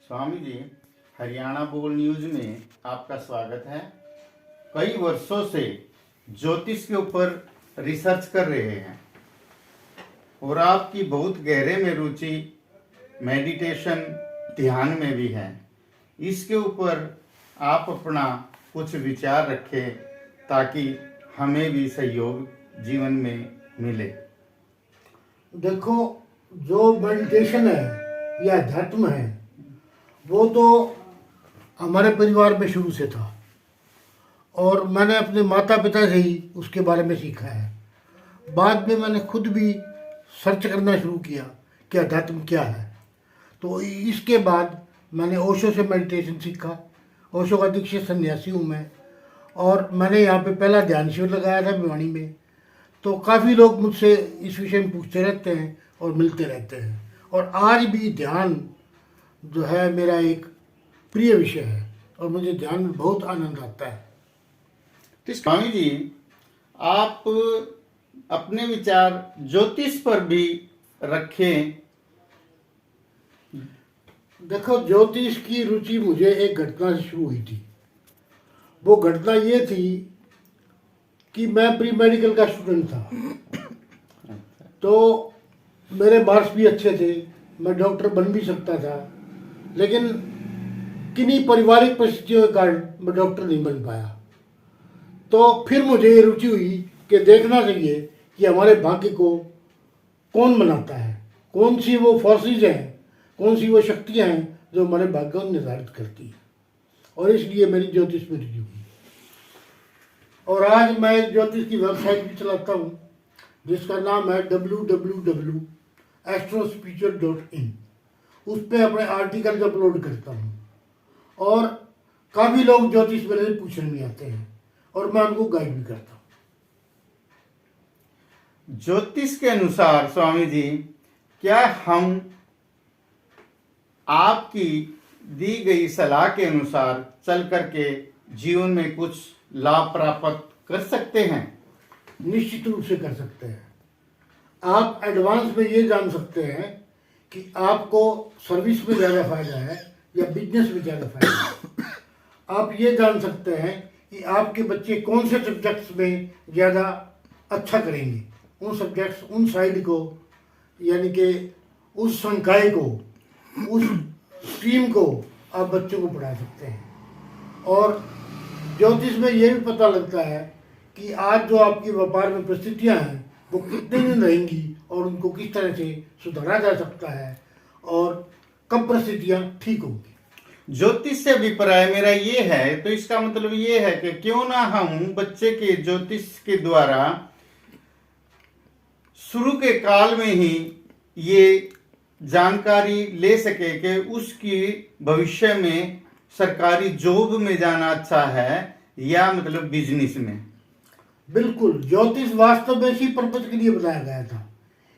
स्वामी जी, हरियाणा बोल न्यूज में आपका स्वागत है। कई वर्षों से ज्योतिष के ऊपर रिसर्च कर रहे हैं और आपकी बहुत गहरे में रुचि मेडिटेशन ध्यान में भी है। इसके ऊपर आप अपना कुछ विचार रखें ताकि हमें भी सहयोग जीवन में मिले। देखो, जो मेडिटेशन है या अध्यात्म है वो तो हमारे परिवार में शुरू से था और मैंने अपने माता पिता से ही उसके बारे में सीखा है। बाद में मैंने खुद भी सर्च करना शुरू किया कि अध्यात्म क्या है। तो इसके बाद मैंने ओशो से मेडिटेशन सीखा। ओशो का दीक्षित सन्यासी हूँ मैं, और मैंने यहाँ पे पहला ध्यान शिविर लगाया था भिवानी में। तो काफ़ी लोग मुझसे इस विषय में पूछते रहते हैं और मिलते रहते हैं, और आज भी ध्यान जो है मेरा एक प्रिय विषय है और मुझे ध्यान में बहुत आनंद आता है। तो स्वामी जी, आप अपने विचार ज्योतिष पर भी रखें। देखो, ज्योतिष की रुचि मुझे एक घटना से शुरू हुई थी। वो घटना ये थी कि मैं प्री मेडिकल का स्टूडेंट था, तो मेरे मार्क्स भी अच्छे थे, मैं डॉक्टर बन भी सकता था, लेकिन किन्हीं पारिवारिक परिस्थितियों के कारण मैं डॉक्टर नहीं बन पाया। तो फिर मुझे ये रुचि हुई कि देखना चाहिए कि हमारे भाग्य को कौन बनाता है, कौन सी वो फोर्सेज हैं, कौन सी वो शक्तियाँ हैं जो हमारे भाग्य को निर्धारित करती हैं। और इसलिए मेरी ज्योतिष में रुचि हुई, और आज मैं ज्योतिष की वेबसाइट भी चलाता हूँ जिसका नाम है www.astrospiritual.in। उस पर अपने आर्टिकल अपलोड करता हूँ और काफ़ी लोग ज्योतिष मेरे से पूछने भी आते हैं और मैं उनको गाइड भी करता हूँ। ज्योतिष के अनुसार स्वामी जी, क्या हम आपकी दी गई सलाह के अनुसार चल करके जीवन में कुछ लाभ प्राप्त कर सकते हैं? निश्चित रूप से कर सकते हैं। आप एडवांस में ये जान सकते हैं कि आपको सर्विस में ज़्यादा फायदा है या बिजनेस में ज़्यादा फायदा है। आप ये जान सकते हैं कि आपके बच्चे कौन से सब्जेक्ट्स में ज़्यादा अच्छा करेंगे। उन सब्जेक्ट्स, उन साइड को, यानी कि उस संकाय को, उस स्ट्रीम को आप बच्चों को पढ़ा सकते हैं। और ज्योतिष में ये भी पता लगता है कि आज जो आपकी व्यापार में परिस्थितियाँ हैं वो कितने दिन रहेंगी और उनको किस तरह से सुधारा जा सकता है और कब परिस्थितियाँ ठीक होंगी। ज्योतिष से अभिप्राय मेरा ये है, तो इसका मतलब ये है कि क्यों ना हम बच्चे के ज्योतिष के द्वारा शुरू के काल में ही ये जानकारी ले सके कि उसकी भविष्य में सरकारी जॉब में जाना अच्छा है या मतलब बिजनेस में। बिल्कुल, ज्योतिष वास्तव में इसी पर्पज के लिए बनाया गया था।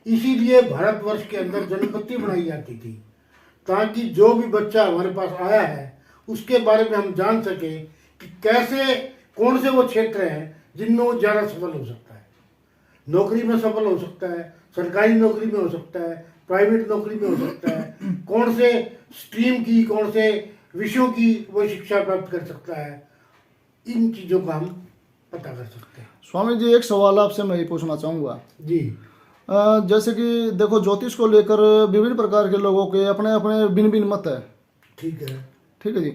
इसीलिए भारतवर्ष के अंदर जनपत्ति बनाई जाती थी, ताकि जो भी बच्चा हमारे पास आया है उसके बारे में हम जान सके कि कैसे, कौन से वो क्षेत्र हैं जिनमें वो ज़्यादा सफल हो सकता है। नौकरी में सफल हो सकता है, सरकारी नौकरी में हो सकता है, प्राइवेट नौकरी में हो सकता है, कौन से स्ट्रीम की, कौन से विषयों की वो शिक्षा प्राप्त कर सकता है। इन चीज़ों का हम पता कर सकते हैं। स्वामी जी, एक सवाल आपसे मैं ये पूछना चाहूँगा जी। जैसे कि देखो, ज्योतिष को लेकर विभिन्न प्रकार के लोगों के अपने अपने भिन्न भिन्न मत है। ठीक है। ठीक है जी।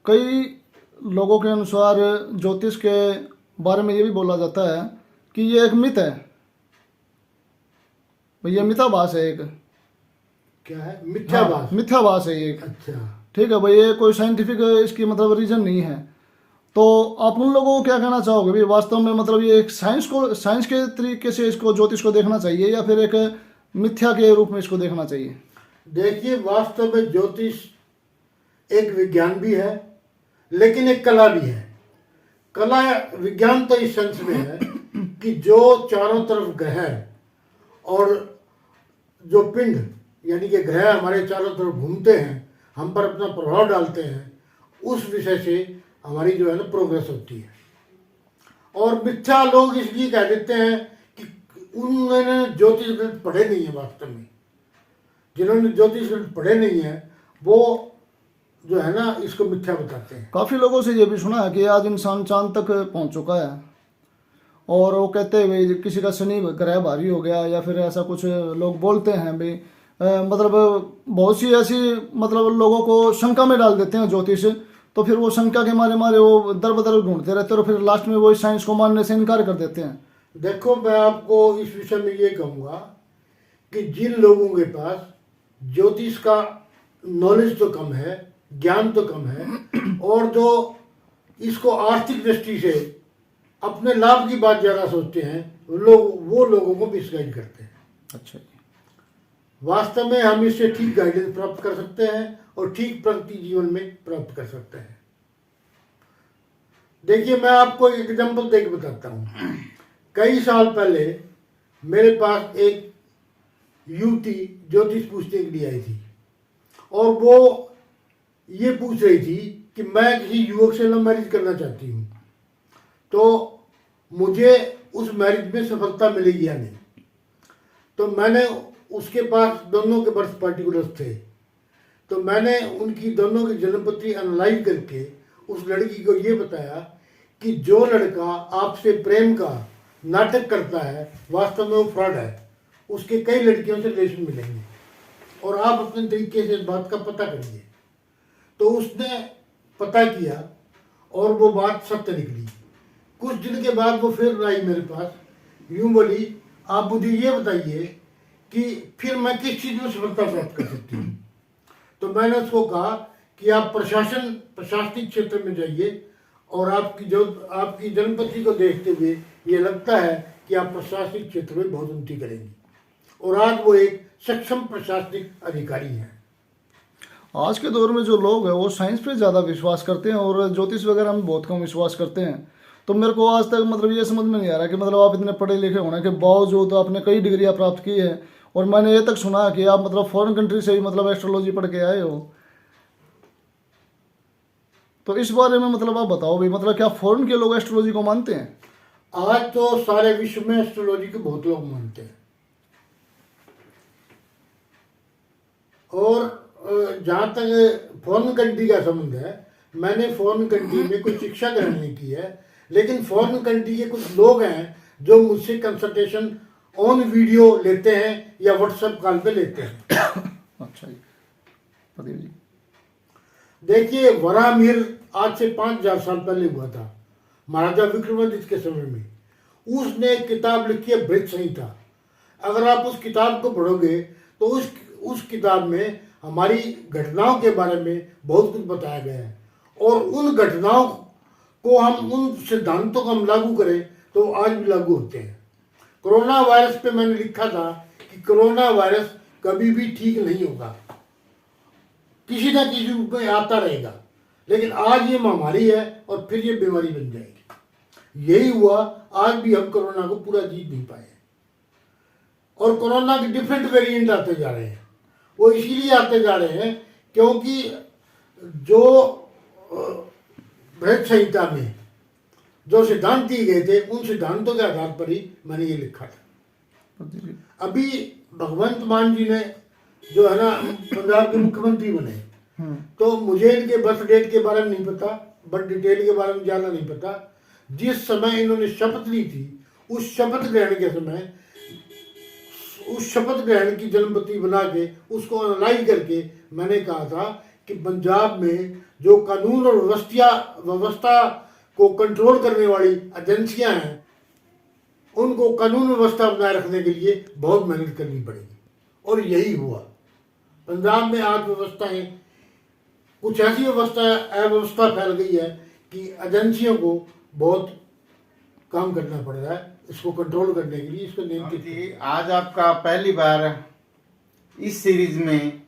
कई लोगों के अनुसार ज्योतिष के बारे में ये भी बोला जाता है कि ये एक मिथ है, ये मिथ्याभास है। एक क्या है? मिथ्याभास। हाँ, मिथ्याभास है ये। अच्छा। ठीक है भाई, ये कोई साइंटिफिक इसकी मतलब रीजन नहीं है। तो आप उन लोगों को क्या कहना चाहोगे भाई? वास्तव में मतलब ये एक साइंस के तरीके से इसको, ज्योतिष को देखना चाहिए या फिर एक मिथ्या के रूप में इसको देखना चाहिए? देखिए, वास्तव में ज्योतिष एक विज्ञान भी है लेकिन एक कला भी है। कला, विज्ञान तो इस सेंस में है कि जो चारों तरफ ग्रह और जो पिंड, यानी कि ग्रह हमारे चारों तरफ घूमते हैं, हम पर अपना प्रभाव डालते हैं, उस विषय से हमारी जो है ना प्रोग्रेस होती है। और मिथ्या लोग इसलिए कह देते हैं कि उन्होंने ज्योतिष गणित पढ़े नहीं है। वास्तव में जिन्होंने ज्योतिष गणित पढ़े नहीं है वो जो है ना इसको मिथ्या बताते हैं। काफी लोगों से ये भी सुना है कि आज इंसान चांद तक पहुंच चुका है, और वो कहते हैं भाई किसी का शनि ग्रह भारी हो गया, या फिर ऐसा कुछ लोग बोलते हैं भाई। मतलब बहुत सी ऐसी मतलब लोगों को शंका में डाल देते हैं ज्योतिष, तो फिर वो शंका के मारे मारे वो दर बदर ढूंढते रहते हैं, और फिर लास्ट में वो साइंस को मानने से इनकार कर देते हैं। देखो, मैं आपको इस विषय में ये कहूँगा कि जिन लोगों के पास ज्योतिष का नॉलेज तो कम है, ज्ञान तो कम है, और जो इसको आर्थिक दृष्टि से अपने लाभ की बात ज़्यादा सोचते हैं, वो लोगों को मिसगाइड करते हैं। अच्छा जी। वास्तव में हम इससे ठीक गाइडेंस प्राप्त कर सकते हैं और ठीक प्रगति जीवन में प्राप्त कर सकते हैं। देखिए, मैं आपको एक एग्जाम्पल देके बताता हूँ। कई साल पहले मेरे पास एक युवती ज्योतिष पूछने के लिए आई थी, और वो ये पूछ रही थी कि मैं किसी युवक से लव मैरिज करना चाहती हूँ, तो मुझे उस मैरिज में सफलता मिलेगी या नहीं। तो मैंने उसके पास दोनों के बर्थ पार्टिकुलर्स थे, तो मैंने उनकी दोनों की जन्मपत्री एनालाइज करके उस लड़की को ये बताया कि जो लड़का आपसे प्रेम का नाटक करता है वास्तव में वो फ्रॉड है, उसके कई लड़कियों से रिलेशन मिलेंगे, और आप अपने तरीके से इस बात का पता करिए। तो उसने पता किया और वो बात सत्य निकली। कुछ दिन के बाद वो फिर आई मेरे पास, यूं बोली, आप मुझे ये बताइए कि फिर मैं किस चीज़ में सफलता प्राप्त कर सकती हूँ। तो मैंने उसको कहा कि आप प्रशासनिक क्षेत्र में जाइए, और आपकी जनपति को देखते हुए ये लगता है कि आप प्रशासनिक क्षेत्र में बहुत उन्नति करेंगी, और आज वो एक सक्षम प्रशासनिक अधिकारी हैं। आज के दौर में जो लोग हैं वो साइंस पे ज़्यादा विश्वास करते हैं, और ज्योतिष वगैरह में बहुत कम विश्वास करते हैं। तो मेरे को आज तक मतलब ये समझ में नहीं आ रहा कि मतलब आप इतने पढ़े लिखे होने के बावजूद आपने कई डिग्रियां प्राप्त की है, और मैंने ये तक सुना कि आप मतलब फॉरेन कंट्री से ही मतलब एस्ट्रोलॉजी पढ़ के आए हो। तो इस बारे में मतलब आप बताओ भाई, मतलब क्या फॉरेन के लोग एस्ट्रोलॉजी को मानते हैं? आज तो सारे विश्व में एस्ट्रोलॉजी को बहुत लोग मानते हैं, और जहाँ तक फॉरेन कंट्री का संबंध है, मैंने फॉरेन कंट्री में कोई शिक्षा ग्रहण नहीं की है, लेकिन फॉरेन कंट्री के कुछ लोग हैं जो मुझसे कंसल्टेशन ऑन वीडियो लेते हैं या व्हाट्सएप कॉल पे लेते हैं। अच्छा जी, प्रदीप जी। देखिए, वराहमिहिर आज से 5000 साल पहले हुआ था, महाराजा विक्रमादित्य के समय में। उसने एक किताब लिखी है बृहत संहिता। अगर आप उस किताब को पढ़ोगे तो उस किताब में हमारी घटनाओं के बारे में बहुत कुछ बताया गया है, और उन घटनाओं को हम, उन सिद्धांतों को हम लागू करें तो आज भी लागू होते हैं। कोरोना वायरस पे मैंने लिखा था कि कोरोना वायरस कभी भी ठीक नहीं होगा, किसी ना किसी रूप में आता रहेगा, लेकिन आज ये महामारी है और फिर ये बीमारी बन जाएगी। यही हुआ, आज भी हम कोरोना को पूरा जीत नहीं पाए, और कोरोना के डिफरेंट वेरिएंट आते जा रहे हैं। वो इसीलिए आते जा रहे हैं क्योंकि जो बृहत संहिता में जो सिद्धांत दिए गए थे, उन सिद्धांतों के आधार पर ही मैंने ये लिखा था। अभी भगवंत मान जी ने जो है ना पंजाब के मुख्यमंत्री बने, तो मुझे इनके बर्थ डेट के बारे में नहीं पता, बर्थ डिटेल के बारे में ज़्यादा नहीं पता। जिस समय इन्होंने शपथ ली थी, उस शपथ ग्रहण के समय उस शपथ ग्रहण की जन्मपत्री बना के उसको एनालाइज करके मैंने कहा था कि पंजाब में जो कानून और व्यवस्था को कंट्रोल करने वाली एजेंसियां हैं, उनको कानून व्यवस्था बनाए रखने के लिए बहुत मेहनत करनी पड़ेगी, और यही हुआ। पंजाब में आज व्यवस्थाएं, कुछ ऐसी अव्यवस्था फैल गई है कि एजेंसियों को बहुत काम करना पड़ रहा है इसको कंट्रोल करने के लिए, इसको नियंत्रित। आज आपका पहली बार इस सीरीज में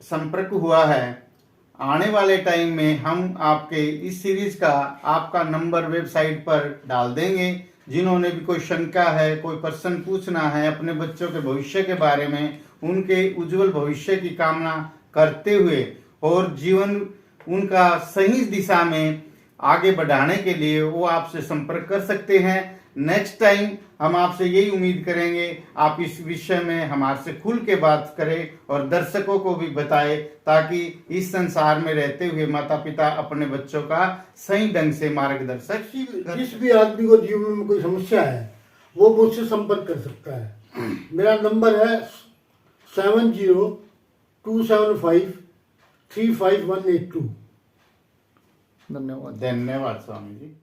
संपर्क हुआ है। आने वाले टाइम में हम आपके इस सीरीज का आपका नंबर वेबसाइट पर डाल देंगे। जिन्होंने भी कोई शंका है, कोई प्रश्न पूछना है अपने बच्चों के भविष्य के बारे में, उनके उज्जवल भविष्य की कामना करते हुए और जीवन उनका सही दिशा में आगे बढ़ाने के लिए वो आपसे संपर्क कर सकते हैं। नेक्स्ट टाइम हम आपसे यही उम्मीद करेंगे आप इस विषय में हमारे से खुल के बात करें और दर्शकों को भी बताएं, ताकि इस संसार में रहते हुए माता पिता अपने बच्चों का सही ढंग से मार्गदर्शक जिस भी आदमी को जीवन में कोई समस्या है वो मुझसे संपर्क कर सकता है। मेरा नंबर है 7027535182। धन्यवाद। धन्यवाद स्वामी जी।